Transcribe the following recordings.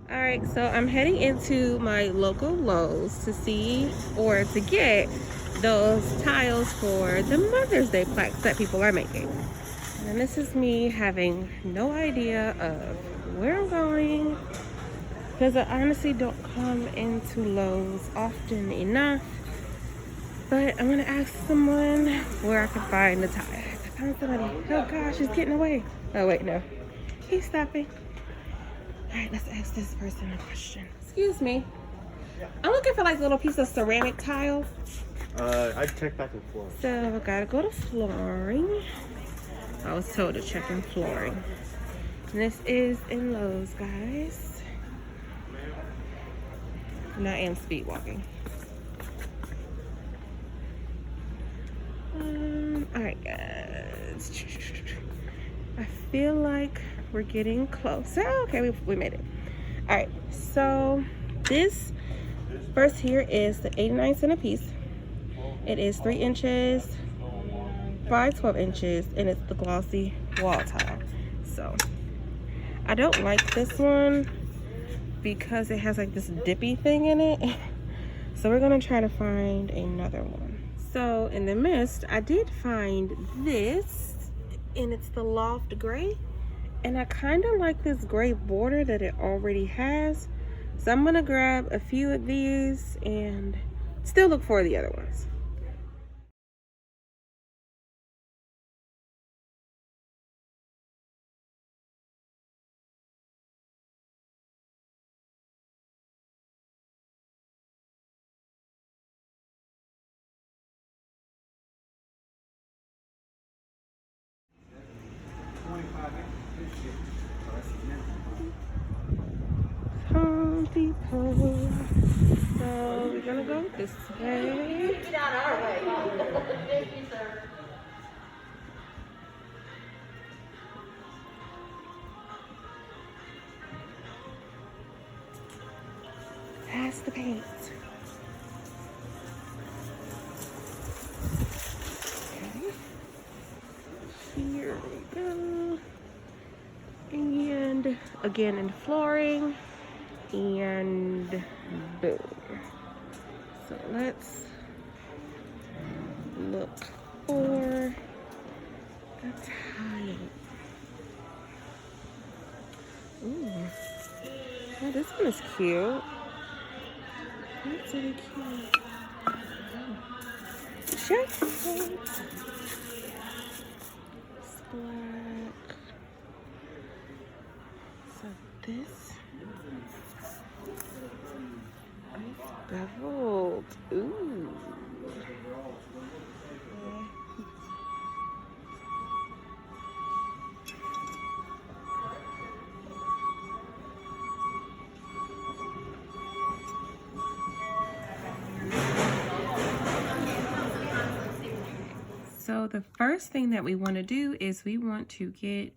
All right, so I'm heading into my local Lowe's to see or to get those tiles for the Mother's Day plaques that people are making. And this is me having no idea of where I'm going because I honestly don't come into Lowe's often enough. But I'm gonna ask someone where I can find the tile. I found somebody. Oh gosh, he's getting away. Oh wait, no, he's stopping. All right, let's ask this person a question. Excuse me. I'm looking for like a little piece of ceramic tile. I'd check back and forth. So I gotta go to flooring. I was told to check in flooring. And this is in Lowe's, guys. And I am speed walking. All right, guys. I feel like we're getting close. Oh, okay, we made it. All right, so this first here is the 89-cent a piece. It is 3 inches by 12 inches, and it's the glossy wall tile. So I don't like this one because it has like this dippy thing in it. So we're gonna try to find another one. So in the mist, I did find this, and it's the loft gray. And I kind of like this gray border that it already has. So I'm gonna grab a few of these and still look for the other ones. Home Depot. So we're gonna go this way. Get out our way. Thank you, sir. Past the paint. Okay. Here we go. And again in flooring. And boom. So let's look for a tile. Ooh. Oh, this one is cute. That's really cute. Chef plate. It's black. So this is beveled. Ooh. So the first thing that we want to do is we want to get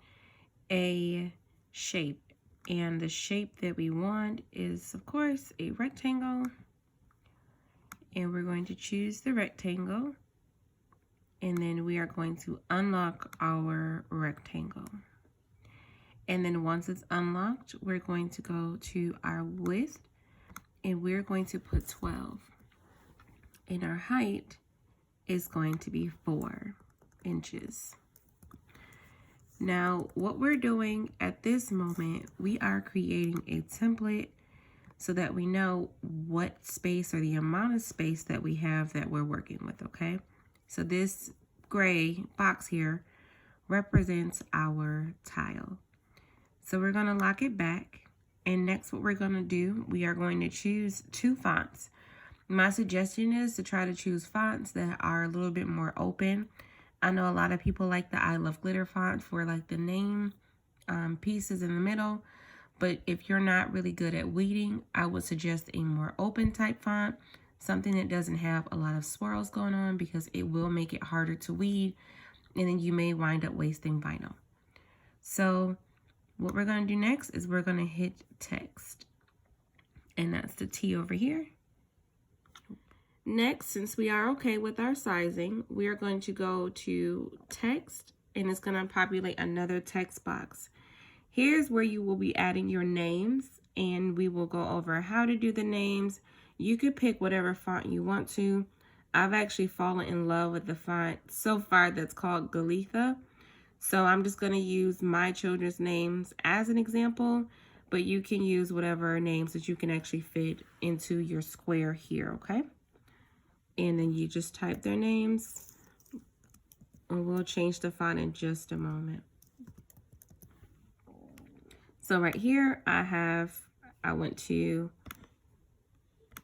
a shape. And the shape that we want is, of course, a rectangle. And we're going to choose the rectangle. And then we are going to unlock our rectangle. And then once it's unlocked, we're going to go to our width. And we're going to put 12. And our height is going to be 4 inches. Now, what we're doing at this moment, we are creating a template so that we know what space or the amount of space that we have that we're working with, okay? So this gray box here represents our tile. So we're gonna lock it back. And next what we're gonna do, we are going to choose 2 fonts. My suggestion is to try to choose fonts that are a little bit more open. I know a lot of people like the I Love Glitter font for like the name pieces in the middle. But if you're not really good at weeding, I would suggest a more open type font. Something that doesn't have a lot of swirls going on because it will make it harder to weed. And then you may wind up wasting vinyl. So what we're going to do next is we're going to hit text. And that's the T over here. Next, since we are okay with our sizing, we are going to go to text, and it's going to populate another text box. Here's where you will be adding your names and we will go over how to do the names. You could pick whatever font you want to. I've actually fallen in love with the font so far that's called GILETHA. So I'm just going to use my children's names as an example, but you can use whatever names that you can actually fit into your square here, okay? And then you just type their names, and we'll change the font in just a moment. So right here, I went to,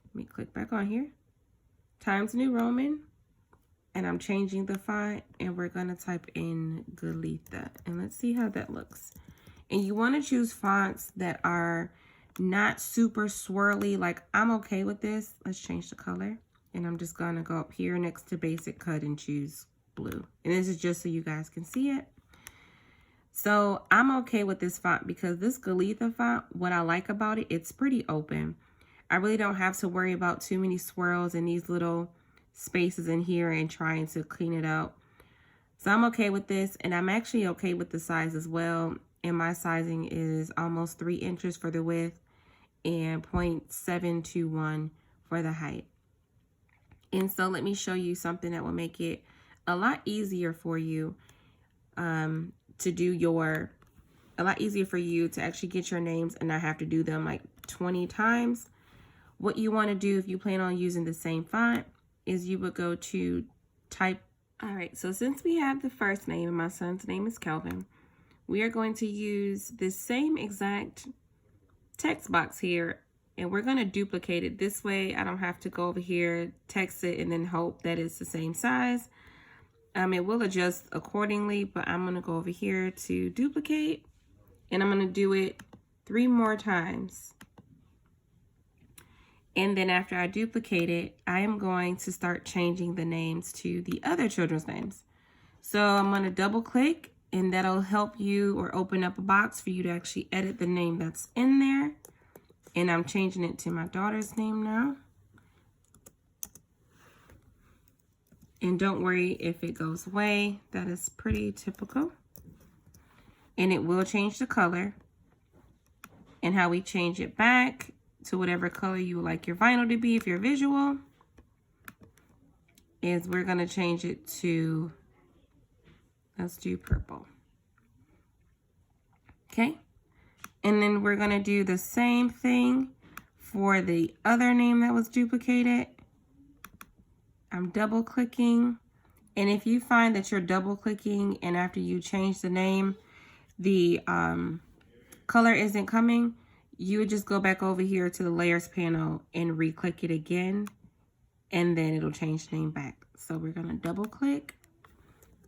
let me click back on here, Times New Roman, and I'm changing the font, and we're gonna type in GILETHA, and let's see how that looks. And you wanna choose fonts that are not super swirly. Like, I'm okay with this. Let's change the color, and I'm just gonna go up here next to basic cut and choose blue. And this is just so you guys can see it. So I'm okay with this font because this GILETHA font, what I like about it, it's pretty open. I really don't have to worry about too many swirls and these little spaces in here and trying to clean it up. So I'm okay with this, and I'm actually okay with the size as well. And my sizing is almost 3 inches for the width and 0.721 for the height. And so let me show you something that will make it a lot easier for you to actually get your names and not have to do them like 20 times. What you want to do if you plan on using the same font is you would go to type. All right, so since we have the first name and my son's name is Kelvin, we are going to use this same exact text box here, and we're going to duplicate it. This way I don't have to go over here, text it, and then hope that it's the same size. It will adjust accordingly, but I'm going to go over here to duplicate, and I'm going to do it 3 more times. And then after I duplicate it, I am going to start changing the names to the other children's names. So I'm going to double click, and that'll help you or open up a box for you to actually edit the name that's in there. And I'm changing it to my daughter's name now. And don't worry if it goes away. That is pretty typical. And it will change the color. And how we change it back to whatever color you would like your vinyl to be if you're visual is we're going to change it to, let's do purple. Okay. And then we're going to do the same thing for the other name that was duplicated. I'm double clicking, and if you find that you're double clicking and after you change the name, the color isn't coming, you would just go back over here to the layers panel and re-click it again, and then it'll change the name back. So we're gonna double click,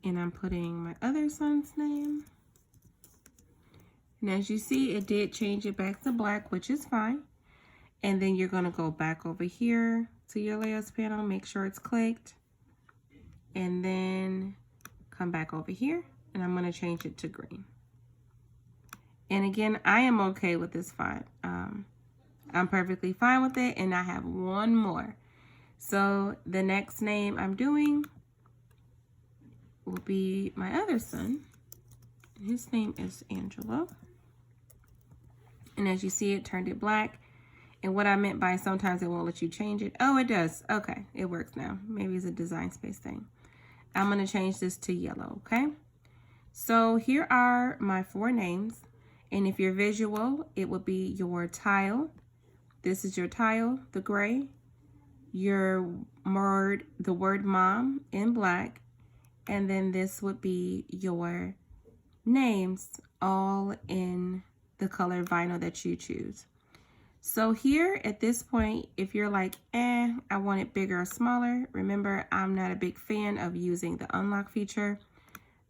and I'm putting my other son's name. And as you see, it did change it back to black, which is fine. And then you're gonna go back over here to your layers panel, make sure it's clicked, and then come back over here, and I'm gonna change it to green. And again, I am okay with this font. I'm perfectly fine with it, and I have one more. So the next name I'm doing will be my other son. His name is Angelo. And as you see, it turned it black. And what I meant by sometimes it won't let you change it. Oh, it does. Okay, it works now. Maybe it's a design space thing. I'm going to change this to yellow, okay? So here are my 4 names. And if you're visual, it would be your tile. This is your tile, the gray. The word mom in black. And then this would be your names, all in the color vinyl that you choose. So here at this point, if you're like, I want it bigger or smaller, remember, I'm not a big fan of using the unlock feature.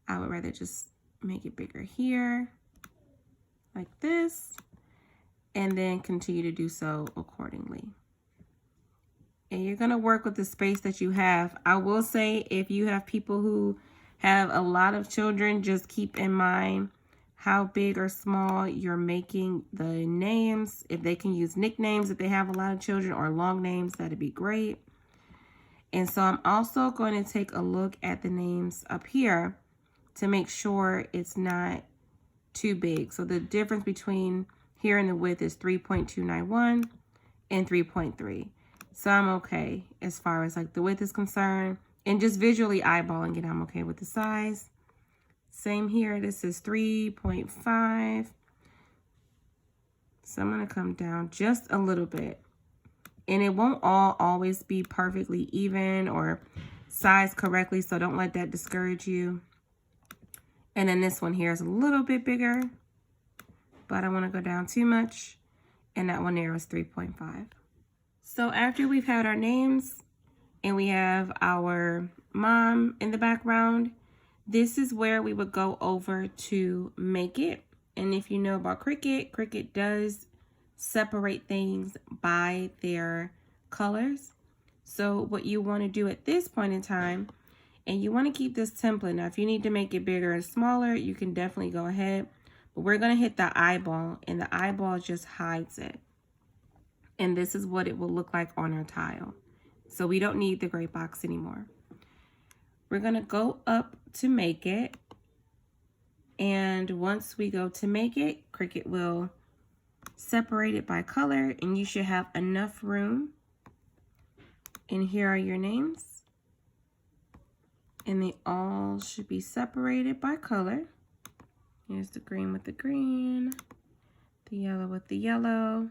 I would rather just make it bigger here, like this, and then continue to do so accordingly. And you're gonna work with the space that you have. I will say, if you have people who have a lot of children, just keep in mind how big or small you're making the names. If they can use nicknames, if they have a lot of children, or long names, that'd be great. And so I'm also going to take a look at the names up here to make sure it's not too big. So the difference between Here in the width is 3.291 and 3.3. So I'm okay as far as like the width is concerned. And just visually eyeballing it, I'm okay with the size. Same here, this is 3.5. So I'm gonna come down just a little bit. And it won't always be perfectly even or sized correctly, so don't let that discourage you. And then this one here is a little bit bigger, but I don't want to go down too much. And that one there is 3.5. So after we've had our names and we have our mom in the background, this is where we would go over to make it. And if you know about Cricut, Cricut does separate things by their colors. So what you want to do at this point in time, and you want to keep this template. Now, if you need to make it bigger and smaller, you can definitely go ahead. But we're going to hit the eyeball, and the eyeball just hides it. And this is what it will look like on our tile. So we don't need the gray box anymore. We're going to go up to make it. And once we go to make it, Cricut will separate it by color, and you should have enough room. And here are your names. And they all should be separated by color. Here's the green with the green, the yellow with the yellow.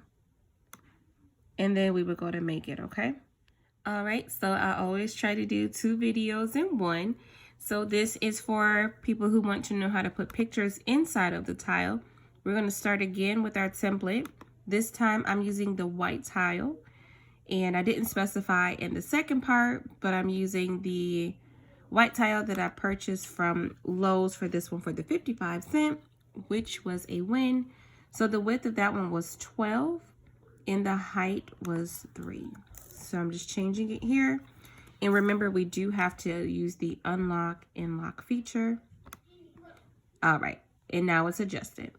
And then we would go to make it, okay? All right, so I always try to do 2 videos in one. So this is for people who want to know how to put pictures inside of the tile. We're going to start again with our template. This time I'm using the white tile, and I didn't specify in the second part, but I'm using the white tile that I purchased from Lowe's for this one for the 55 cents, which was a win. So the width of that one was 12 and the height was 3. So I'm just changing it here. And remember, we do have to use the unlock and lock feature. All right, and now it's adjusted.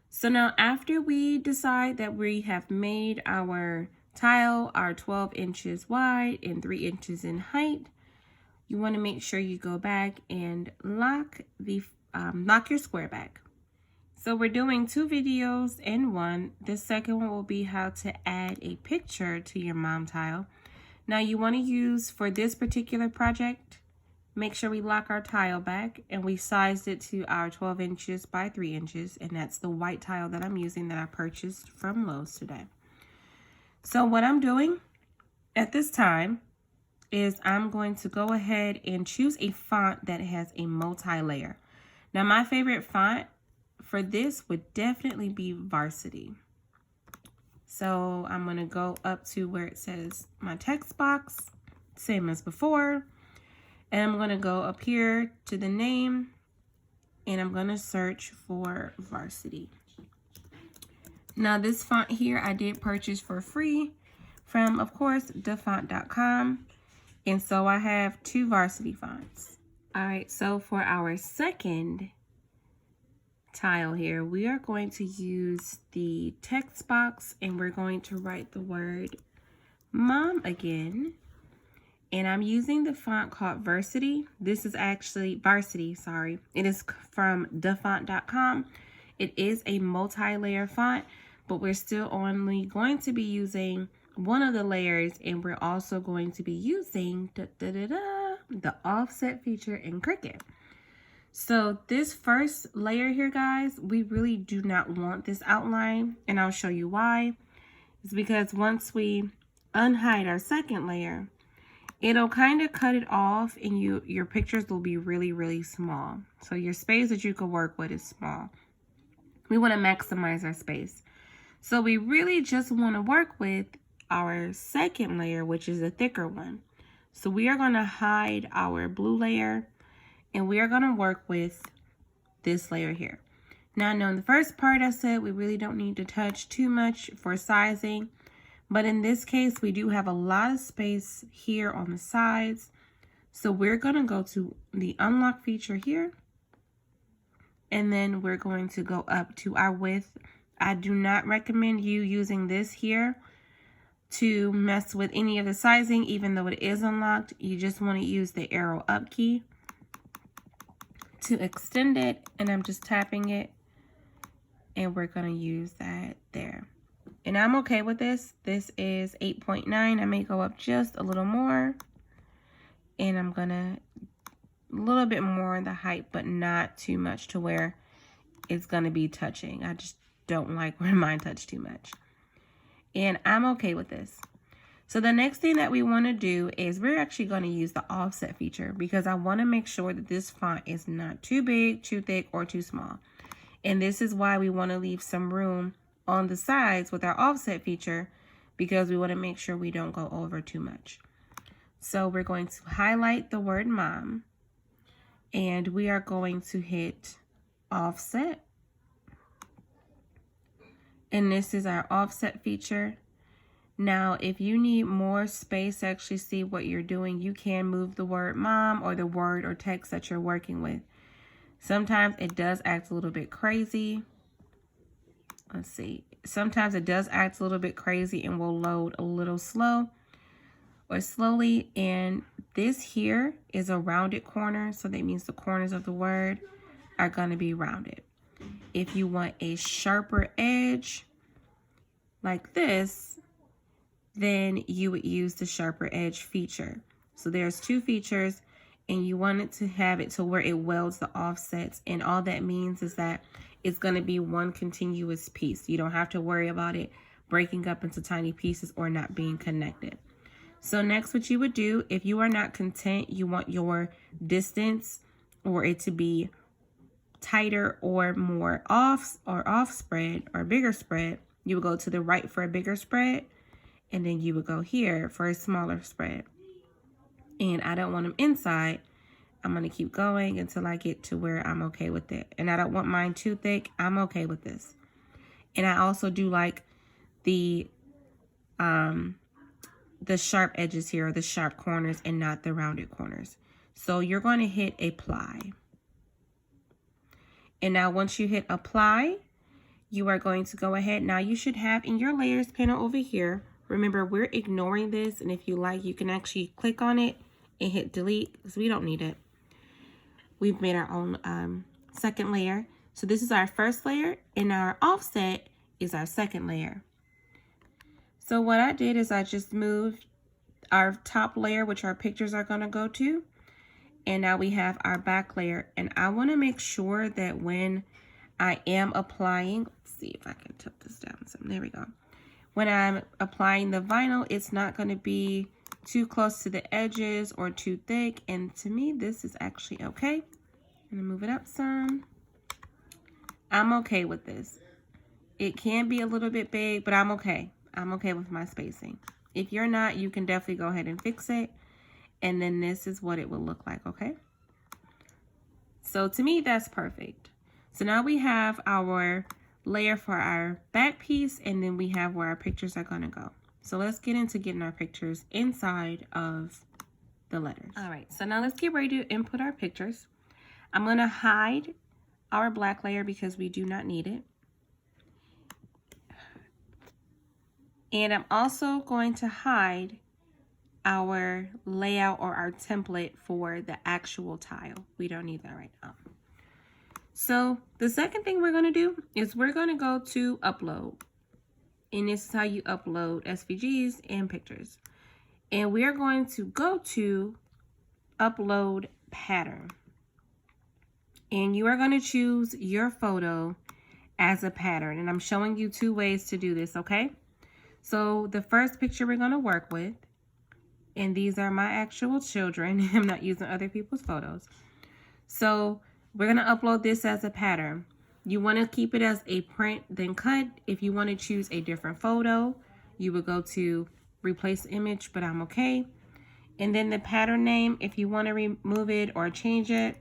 So now after we decide that we have made our tile, our 12 inches wide and 3 inches in height, you want to make sure you go back and lock your square back. So we're doing 2 videos in one. The second one will be how to add a picture to your mom tile. Now you want to use, for this particular project, make sure we lock our tile back, and we sized it to our 12 inches by 3 inches, and that's the white tile that I'm using that I purchased from Lowe's today. So what I'm doing at this time is I'm going to go ahead and choose a font that has a multi-layer. Now my favorite font for this would definitely be VARSITY. So I'm going to go up to where it says my text box, same as before. And I'm going to go up here to the name, and I'm going to search for VARSITY. Now this font here I did purchase for free from, of course, thefont.com. And so I have 2 VARSITY fonts. All right, so for our second tile here, we are going to use the text box, and we're going to write the word mom again. And I'm using the font called VARSITY. This is actually VARSITY, sorry. It is from thefont.com. It is a multi-layer font, but we're still only going to be using one of the layers, and we're also going to be using the offset feature in Cricut. So this first layer here, guys, we really do not want this outline, and I'll show you why. It's because once we unhide our second layer, it'll kind of cut it off, and your pictures will be really, really small. So your space that you can work with is small. We want to maximize our space. So we really just want to work with our second layer, which is a thicker one. So we are going to hide our blue layer, and we are going to work with this layer here. Now, I know in the first part I said we really don't need to touch too much for sizing, but in this case, we do have a lot of space here on the sides. So we're going to go to the unlock feature here, and then we're going to go up to our width. I do not recommend you using this here to mess with any of the sizing, even though it is unlocked. You just want to use the arrow up key to extend it, and I'm just tapping it and we're going to use that there. And I'm okay with this. This is 8.9. I may go up just a little more. And I'm going to a little bit more in the height, but not too much to where it's going to be touching. I just don't like when mine touch too much. And I'm okay with this. So the next thing that we want to do is we're actually going to use the offset feature because I want to make sure that this font is not too big, too thick, or too small. And this is why we want to leave some room on the sides with our offset feature because we want to make sure we don't go over too much. So we're going to highlight the word mom and we are going to hit offset. And this is our offset feature. Now, if you need more space to actually see what you're doing, you can move the word mom or the word or text that you're working with. Sometimes it does act a little bit crazy. Let's see. Sometimes it does act a little bit crazy and will load a little slow or slowly. And this here is a rounded corner. So that means the corners of the word are going to be rounded. If you want a sharper edge like this, then you would use the sharper edge feature. So there's two features. And you want it to have it to where it welds the offsets. And all that means is that it's going to be one continuous piece. You don't have to worry about it breaking up into tiny pieces or not being connected. So next, what you would do, if you are not content, you want your distance or it to be tighter or more off spread or bigger spread, you would go to the right for a bigger spread. And then you would go here for a smaller spread. And I don't want them inside. I'm going to keep going until I get to where I'm okay with it. And I don't want mine too thick. I'm okay with this. And I also do like the sharp edges here, or the sharp corners and not the rounded corners. So you're going to hit apply. And now once you hit apply, you are going to go ahead. Now you should have in your layers panel over here. Remember, we're ignoring this. And if you like, you can actually click on it and hit delete because we don't need it. We've made our own second layer. So this is our first layer and our offset is our second layer. So what I did is I just moved our top layer, which our pictures are going to go to. And now we have our back layer. And I want to make sure that when I am applying, let's see if I can tilt this down some. There we go. When I'm applying the vinyl, it's not going to be too close to the edges or too thick. And to me, this is actually okay. I'm gonna move it up some. I'm okay with this. It can be a little bit big, but I'm okay. I'm okay with my spacing. If you're not, you can definitely go ahead and fix it. And then this is what it will look like, okay? So to me, that's perfect. So now we have our layer for our back piece, and then we have where our pictures are gonna go. So let's get into getting our pictures inside of the letters. All right, so now let's get ready to input our pictures. I'm gonna hide our black layer because we do not need it. And I'm also going to hide our layout or our template for the actual tile. We don't need that right now. So the second thing we're gonna do is we're gonna go to upload. And this is how you upload SVGs and pictures. And we are going to go to upload pattern. And you are going to choose your photo as a pattern. And I'm showing you two ways to do this, okay? So the first picture we're going to work with, and these are my actual children. I'm not using other people's photos. So we're going to upload this as a pattern. You want to keep it as a print, then cut. If you want to choose a different photo, you would go to replace image, but I'm okay. And then the pattern name, if you want to remove it or change it,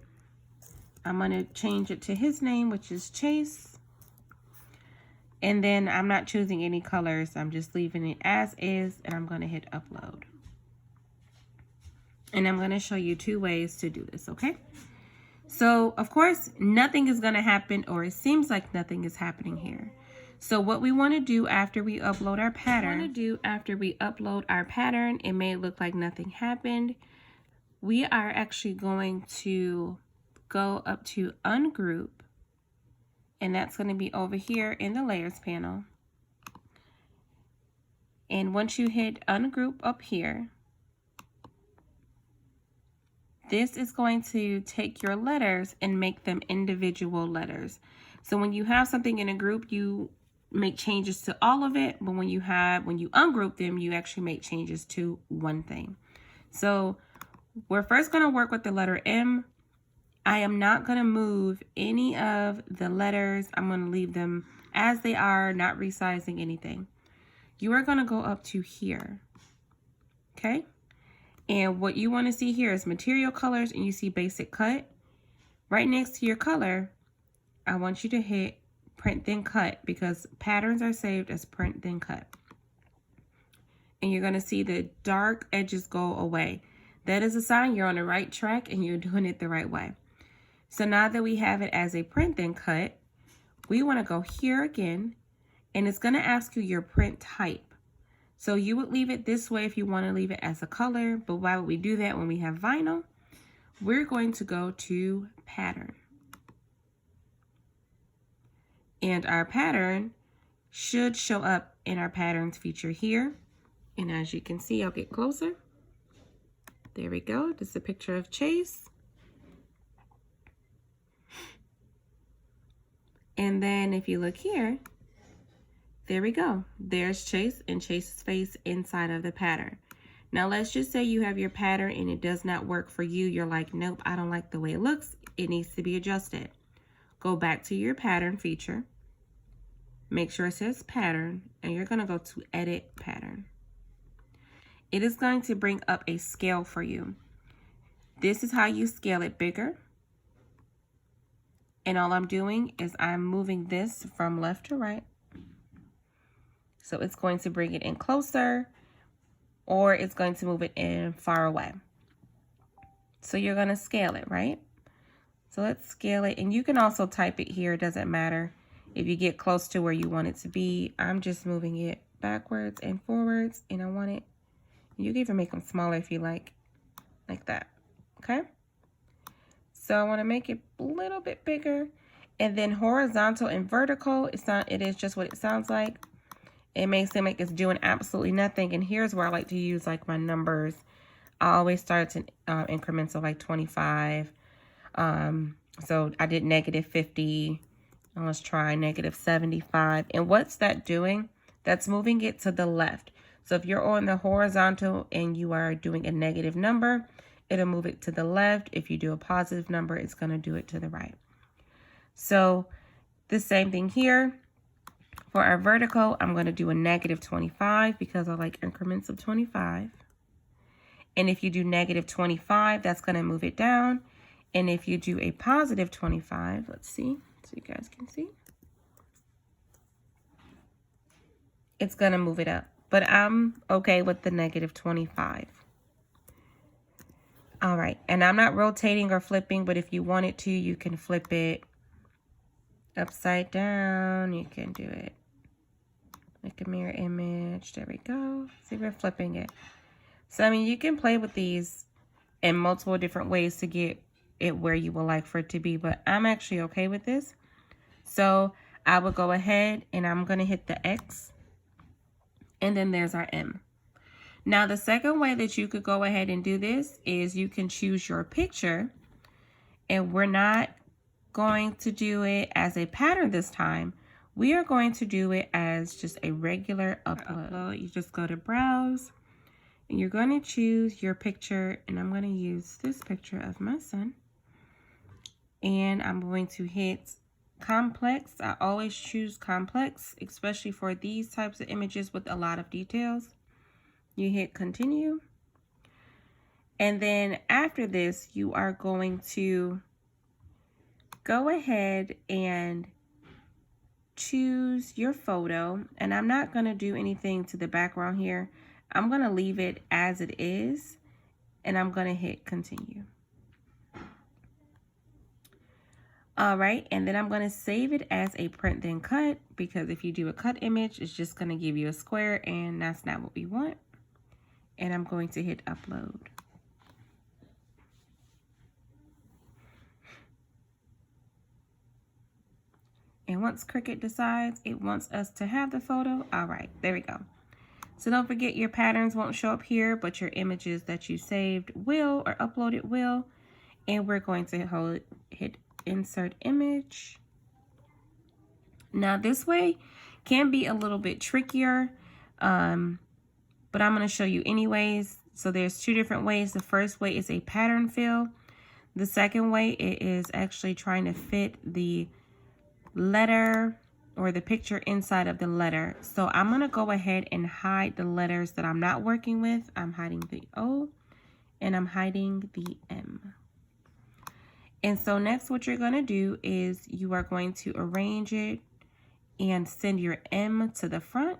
I'm going to change it to his name, which is Chase. And then I'm not choosing any colors. I'm just leaving it as is, and I'm going to hit upload. And I'm going to show you two ways to do this, okay? So, of course, nothing is going to happen, or it seems like nothing is happening here. So what we want to do after we upload our pattern, it may look like nothing happened. We are actually going to go up to ungroup, and that's going to be over here in the layers panel. And once you hit ungroup up here, this is going to take your letters and make them individual letters. So when you have something in a group, you make changes to all of it, but when you ungroup them, you actually make changes to one thing. So we're first going to work with the letter M. I am not going to move any of the letters. I'm going to leave them as they are, not resizing anything. You are going to go up to here, okay? And what you want to see here is material colors, and you see basic cut. Right next to your color, I want you to hit print then cut, because patterns are saved as print then cut. And you're going to see the dark edges go away. That is a sign you're on the right track and you're doing it the right way. So now that we have it as a print then cut, we want to go here again, and it's going to ask you your print type. So you would leave it this way if you want to leave it as a color, but why would we do that when we have vinyl? We're going to go to pattern. And our pattern should show up in our patterns feature here. And as you can see, I'll get closer. There we go. This is a picture of Chase. And then if you look here, there we go. There's Chase and Chase's face inside of the pattern. Now let's just say you have your pattern and it does not work for you. You're like, nope, I don't like the way it looks. It needs to be adjusted. Go back to your pattern feature. Make sure it says pattern, and you're going to go to edit pattern. It is going to bring up a scale for you. This is how you scale it bigger. And all I'm doing is I'm moving this from left to right. So it's going to bring it in closer, or it's going to move it in far away. So you're going to scale it, right? So let's scale it. And you can also type it here. It doesn't matter if you get close to where you want it to be. I'm just moving it backwards and forwards, and I want it. You can even make them smaller if you like that. Okay? So I want to make it a little bit bigger. And then horizontal and vertical, it is just what it sounds like. It may seem like it's doing absolutely nothing. And here's where I like to use like my numbers. I always start in increments of like 25. So I did -50. And let's try -75. And what's that doing? That's moving it to the left. So if you're on the horizontal and you are doing a negative number, it'll move it to the left. If you do a positive number, it's going to do it to the right. So the same thing here. For our vertical, I'm going to do a -25 because I like increments of 25. And if you do -25, that's going to move it down. And if you do a positive 25, let's see, so you guys can see, it's going to move it up. But I'm okay with the -25. All right, and I'm not rotating or flipping, but if you wanted to, you can flip it upside down. You can do it like a mirror image. There we go. See, we're flipping it. So, I mean, you can play with these in multiple different ways to get it where you would like for it to be, but I'm actually okay with this. So I will go ahead and I'm going to hit the X, and then there's our M. Now, the second way that you could go ahead and do this is you can choose your picture, and we're not going to do it as a pattern this time. We are going to do it as just a regular upload. You just go to browse, and you're going to choose your picture, and I'm going to use this picture of my son. And I'm going to hit complex. I always choose complex, especially for these types of images with a lot of details. You hit continue. And then after this, you are going to go ahead and choose your photo. And I'm not going to do anything to the background here. I'm going to leave it as it is, and I'm going to hit continue. All right, and then I'm going to save it as a print then cut, because if you do a cut image, it's just going to give you a square, and that's not what we want. And I'm going to hit upload. And once Cricut decides it wants us to have the photo, all right, there we go. So don't forget your patterns won't show up here, but your images that you saved will, or uploaded will. And we're going to hit insert image. Now this way can be a little bit trickier, but I'm going to show you anyways. So there's two different ways. The first way is a pattern fill. The second way it is actually trying to fit the letter or the picture inside of the letter. So I'm going to go ahead and hide the letters that I'm not working with. I'm hiding the O and I'm hiding the M. And so next what you're going to do is you are going to arrange it and send your M to the front.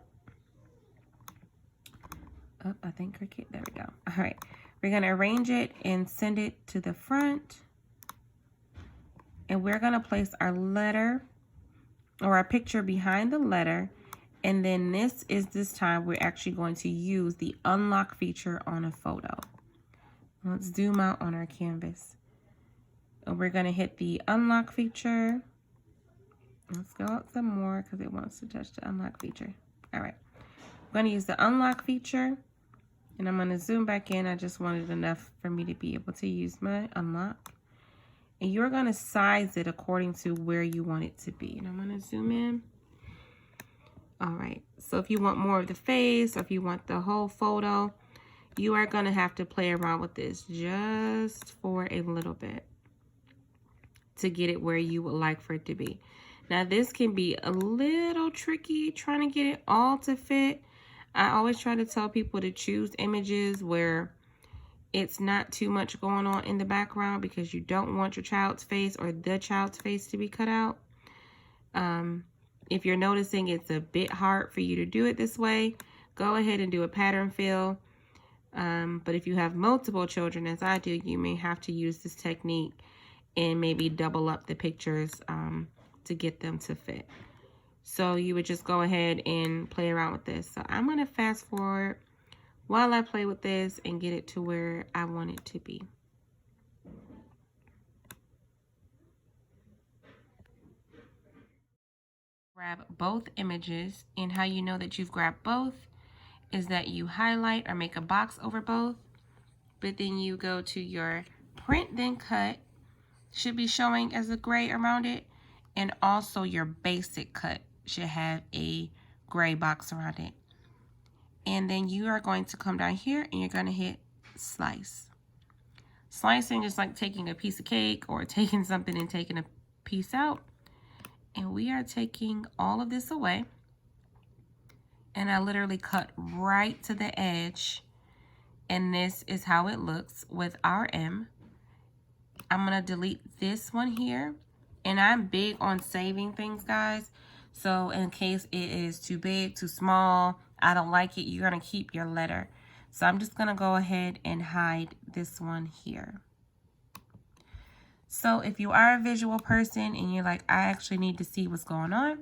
Oh, I think Cricut, there we go. All right, we're going to arrange it and send it to the front. And we're going to place our letter or our picture behind the letter. And then this time we're actually going to use the unlock feature on a photo. Let's zoom out on our canvas. And we're going to hit the unlock feature. Let's go out some more because it wants to touch the unlock feature. All right, I'm going to use the unlock feature and I'm going to zoom back in. I just wanted enough for me to be able to use my unlock. And you're going to size it according to where you want it to be. And I'm going to zoom in. All right. So if you want more of the face or if you want the whole photo, you are going to have to play around with this just for a little bit to get it where you would like for it to be. Now, this can be a little tricky trying to get it all to fit. I always try to tell people to choose images where it's not too much going on in the background because you don't want your child's face or the child's face to be cut out. If you're noticing it's a bit hard for you to do it this way, go ahead and do a pattern fill. But if you have multiple children, as I do, you may have to use this technique and maybe double up the pictures to get them to fit. So you would just go ahead and play around with this. So I'm going to fast forward while I play with this and get it to where I want it to be. Grab both images, and how you know that you've grabbed both is that you highlight or make a box over both, but then you go to your print then cut, should be showing as a gray around it, and also your basic cut should have a gray box around it. And then you are going to come down here and you're going to hit slice. Slicing is like taking a piece of cake or taking something and taking a piece out. And we are taking all of this away. And I literally cut right to the edge. And this is how it looks with our M. I'm going to delete this one here. And I'm big on saving things, guys. So in case it is too big, too small, I don't like it, you're going to keep your letter. So I'm just going to go ahead and hide this one here. So if you are a visual person and you're like, I actually need to see what's going on,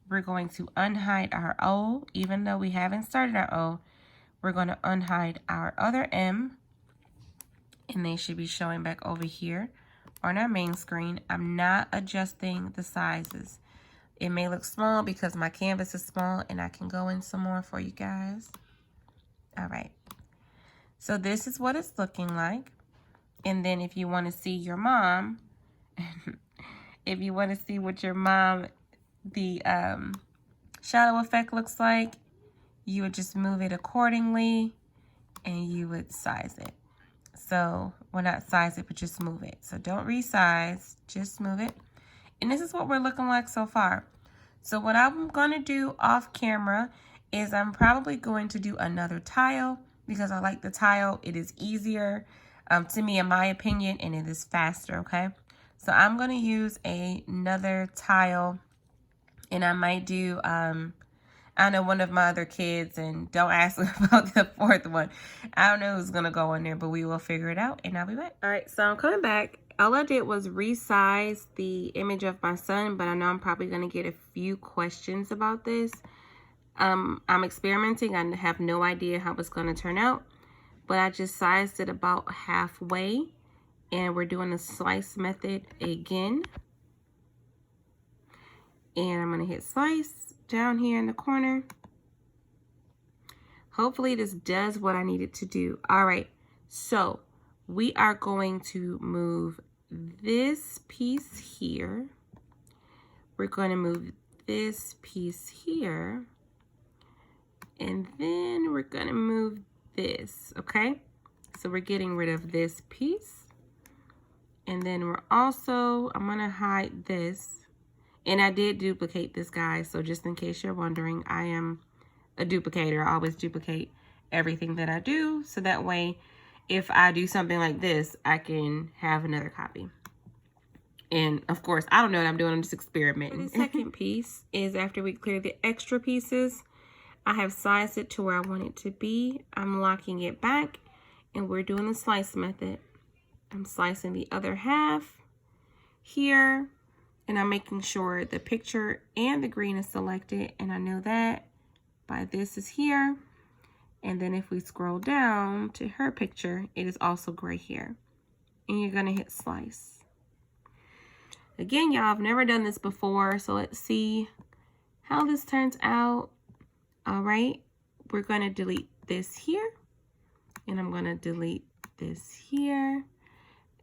we're going to unhide our O. Even though we haven't started our O, we're going to unhide our other M. And they should be showing back over here on our main screen. I'm not adjusting the sizes. It may look small because my canvas is small, and I can go in some more for you guys. All right. So this is what it's looking like. And then if you want to see your mom, if you want to see what your mom, the shadow effect looks like, you would just move it accordingly and you would size it. So, well, not size it, but just move it. So don't resize, just move it. And this is what we're looking like so far. So what I'm going to do off camera is I'm probably going to do another tile because I like the tile. It is easier to me, in my opinion, and it is faster, okay? So I'm going to use another tile, and I might do, I know one of my other kids, and don't ask about the fourth one. I don't know who's going to go in there, but we will figure it out, and I'll be back. All right, so I'm coming back. All I did was resize the image of my son, but I know I'm probably going to get a few questions about this. I'm experimenting. I have no idea how it's going to turn out, but I just sized it about halfway, and we're doing the slice method again. And I'm going to hit slice down here in the corner. Hopefully this does what I need it to do. All right, so we are going to move this piece here. We're going to move this piece here. And then we're going to move this, okay? So we're getting rid of this piece. And then we're also, I'm going to hide this. And I did duplicate this, guys. So just in case you're wondering, I am a duplicator. I always duplicate everything that I do. So that way, if I do something like this, I can have another copy. And of course, I don't know what I'm doing. I'm just experimenting. The second piece is after we clear the extra pieces, I have sized it to where I want it to be. I'm locking it back and we're doing the slice method. I'm slicing the other half here and I'm making sure the picture and the green is selected. And I know that by this is here. And then if we scroll down to her picture, it is also gray here. And you're gonna hit slice. Again, y'all, I've never done this before, so let's see how this turns out. All right, we're gonna delete this here, and I'm gonna delete this here.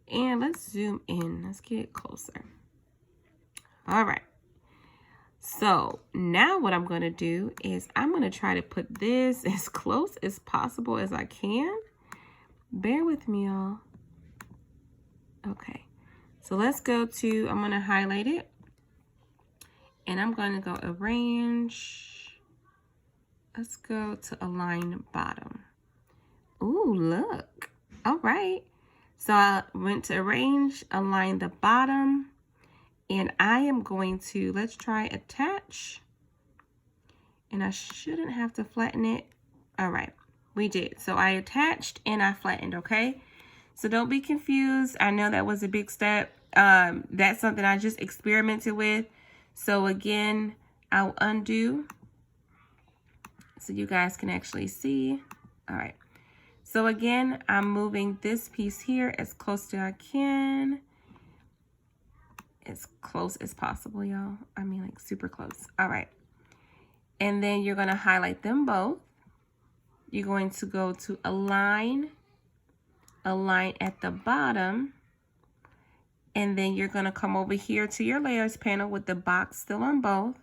And let's zoom in, let's get closer. All right, so now what I'm gonna do is I'm gonna try to put this as close as possible as I can. Bear with me, y'all. Okay. So let's go to, I'm going to highlight it. And I'm going to go arrange. Let's go to align bottom. Ooh, look. All right. So I went to arrange, align the bottom. And I am going to, let's try attach. And I shouldn't have to flatten it. All right, we did. So I attached and I flattened, okay? So don't be confused. I know that was a big step. That's something I just experimented with. So again, I'll undo so you guys can actually see. All right. So again, I'm moving this piece here as close to I can. As close as possible, y'all. I mean, like super close. All right. And then you're going to highlight them both. You're going to go to align at the bottom, and then you're going to come over here to your layers panel with the box still on both.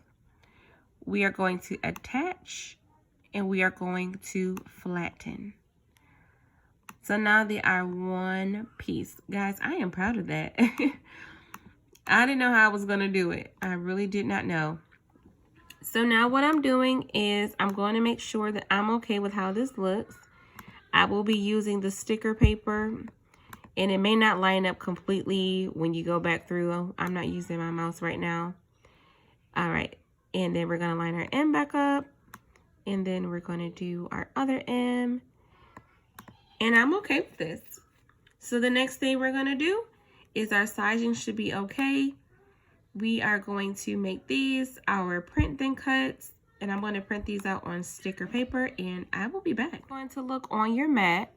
We are going to attach and we are going to flatten. So now they are one piece. Guys, I am proud of that. I didn't know how I was going to do it. I really did not know. So now what I'm doing is I'm going to make sure that I'm okay with how this looks. I will be using the sticker paper, and it may not line up completely when you go back through. I'm not using my mouse right now. All right, and then we're gonna line our M back up, and then we're gonna do our other M, and I'm okay with this. So the next thing we're gonna do is our sizing should be okay. We are going to make these our print then cuts. And I'm going to print these out on sticker paper, and I will be back. Going to look on your mat.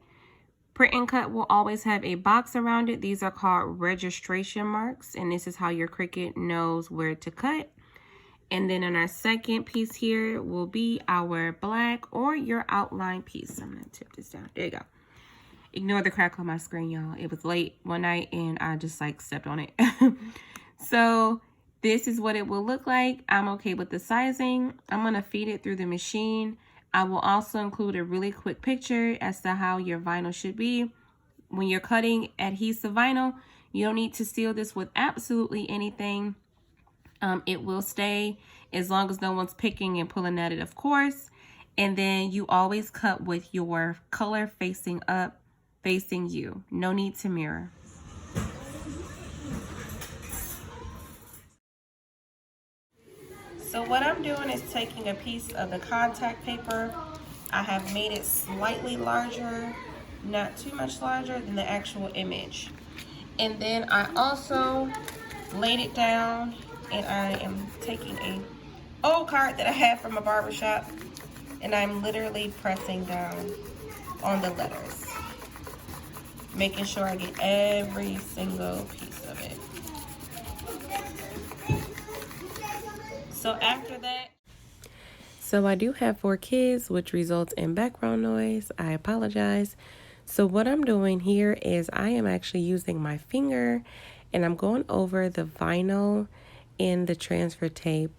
Print and cut will always have a box around it. These are called registration marks, and this is how your Cricut knows where to cut. And then on our second piece here will be our black or your outline piece. I'm going to tip this down. There you go. Ignore the crack on my screen, y'all. It was late one night, and I just like stepped on it. So this is what it will look like. I'm okay with the sizing. I'm going to feed it through the machine. I will also include a really quick picture as to how your vinyl should be. When you're cutting adhesive vinyl, you don't need to seal this with absolutely anything. It will stay as long as no one's picking and pulling at it, of course. And then you always cut with your color facing up, facing you. No need to mirror. So what I'm doing is taking a piece of the contact paper. I have made it slightly larger, not too much larger than the actual image. And then I also laid it down, and I am taking a old card that I had from a barbershop, and I'm literally pressing down on the letters, making sure I get every single piece of it. So after that, so I do have 4 kids, which results in background noise. I apologize. So what I'm doing here is I am actually using my finger and I'm going over the vinyl and the transfer tape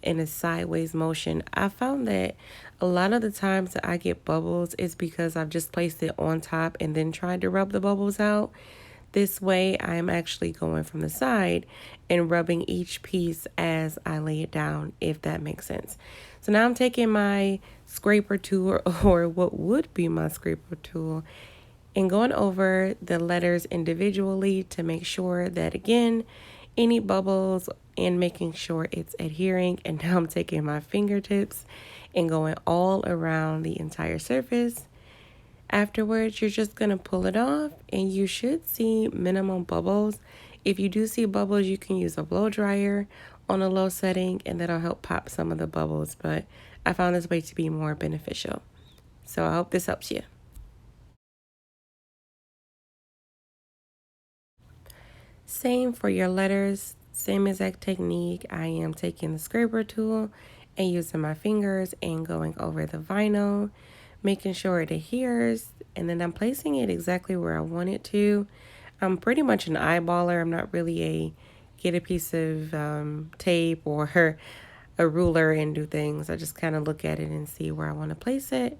in a sideways motion. I found that a lot of the times that I get bubbles is because I've just placed it on top and then tried to rub the bubbles out. This way, I'm actually going from the side and rubbing each piece as I lay it down, if that makes sense. So now I'm taking my scraper tool, or what would be my scraper tool, and going over the letters individually to make sure that, again, any bubbles and making sure it's adhering. And now I'm taking my fingertips and going all around the entire surface. Afterwards, you're just going to pull it off and you should see minimum bubbles. If you do see bubbles, you can use a blow dryer on a low setting and that'll help pop some of the bubbles. But I found this way to be more beneficial. So I hope this helps you. Same for your letters, same exact technique. I am taking the scraper tool and using my fingers and going over the vinyl, making sure it adheres, and then I'm placing it exactly where I want it to. I'm pretty much an eyeballer. I'm not really a get a piece of tape or a ruler and do things. I just kind of look at it and see where I want to place it,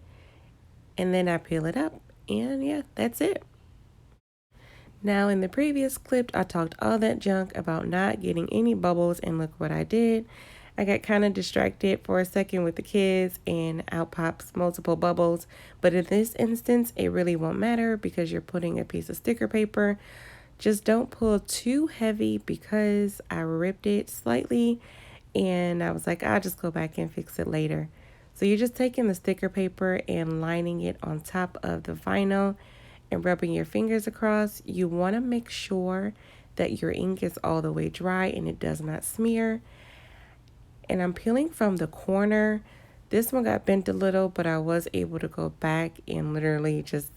and then I peel it up, and yeah, that's it. Now, in the previous clip, I talked all that junk about not getting any bubbles, and look what I did. I got kind of distracted for a second with the kids, and out pops multiple bubbles. But in this instance, it really won't matter because you're putting a piece of sticker paper. Just don't pull too heavy because I ripped it slightly, and I was like, I'll just go back and fix it later. So you're just taking the sticker paper and lining it on top of the vinyl and rubbing your fingers across. You want to make sure that your ink is all the way dry and it does not smear. And I'm peeling from the corner. This one got bent a little, but I was able to go back and literally just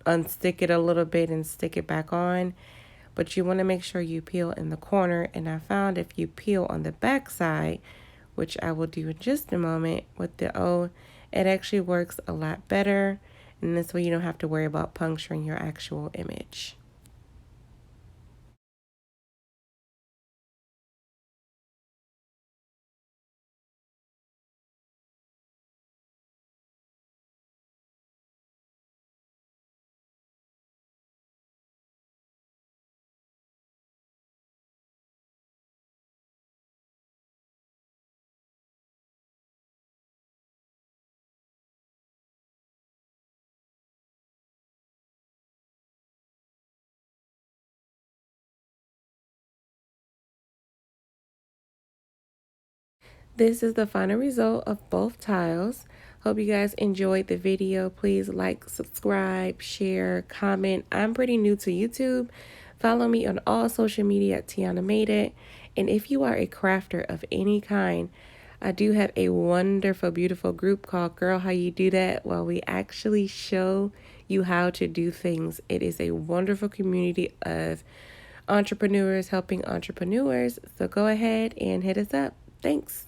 unstick it a little bit and stick it back on. But you want to make sure you peel in the corner. And I found if you peel on the back side, which I will do in just a moment with the O, it actually works a lot better. And this way you don't have to worry about puncturing your actual image. This is the final result of both tiles. Hope you guys enjoyed the video. Please like, subscribe, share, comment. I'm pretty new to YouTube. Follow me on all social media at Tiana Made It. And if you are a crafter of any kind, I do have a wonderful, beautiful group called Girl How You Do That, where we actually show you how to do things. It is a wonderful community of entrepreneurs helping entrepreneurs. So go ahead and hit us up. Thanks.